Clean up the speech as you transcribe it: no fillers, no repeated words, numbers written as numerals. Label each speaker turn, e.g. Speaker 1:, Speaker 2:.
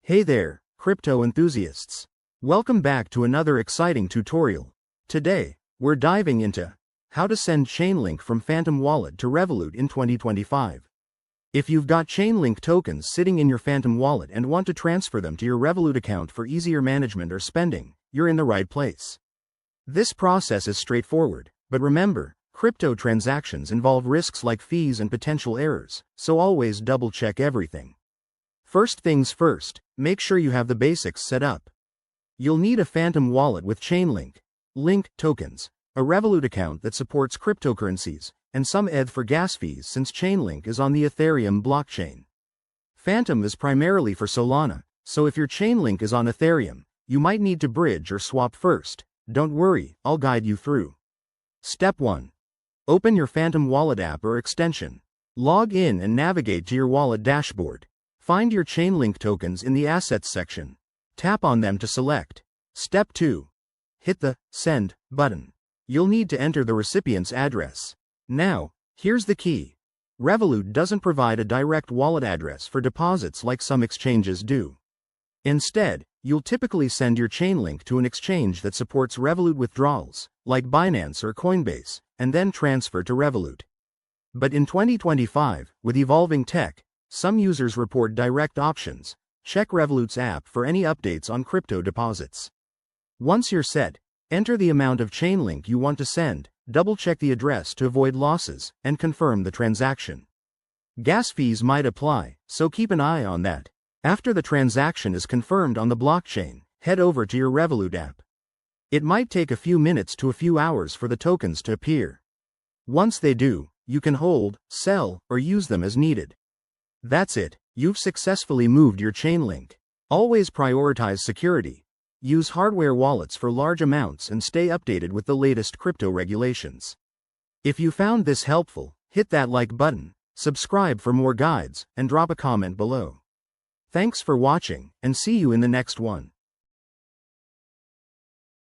Speaker 1: Hey there, crypto enthusiasts. Welcome back to another exciting tutorial. Today, we're diving into how to send Chainlink from Phantom Wallet to Revolut in 2025. If you've got Chainlink tokens sitting in your Phantom Wallet and want to transfer them to your Revolut account for easier management or spending, you're in the right place. This process is straightforward, but remember, crypto transactions involve risks like fees and potential errors, so always double-check everything. First things first, make sure you have the basics set up. You'll need a Phantom Wallet with Chainlink, Link tokens, a Revolut account that supports cryptocurrencies, and some ETH for gas fees since Chainlink is on the Ethereum blockchain. Phantom is primarily for Solana, so if your Chainlink is on Ethereum, you might need to bridge or swap first. Don't worry, I'll guide you through. Step 1. Open your Phantom Wallet app or extension. Log in and navigate to your wallet dashboard. Find your Chainlink tokens in the Assets section. Tap on them to select. Step 2. Hit the Send button. You'll need to enter the recipient's address. Now, here's the key. Revolut doesn't provide a direct wallet address for deposits like some exchanges do. Instead, you'll typically send your Chainlink to an exchange that supports Revolut withdrawals, like Binance or Coinbase, and then transfer to Revolut. But in 2025, with evolving tech, some users report direct options. Check Revolut's app for any updates on crypto deposits. Once you're set, enter the amount of Chainlink you want to send, double-check the address to avoid losses, and confirm the transaction. Gas fees might apply, so keep an eye on that. After the transaction is confirmed on the blockchain, head over to your Revolut app. It might take a few minutes to a few hours for the tokens to appear. Once they do, you can hold, sell, or use them as needed. That's it, you've successfully moved your Chainlink. Always prioritize security. Use hardware wallets for large amounts and stay updated with the latest crypto regulations. If you found this helpful, hit that like button, subscribe for more guides, and drop a comment below. Thanks for watching, and see you in the next one.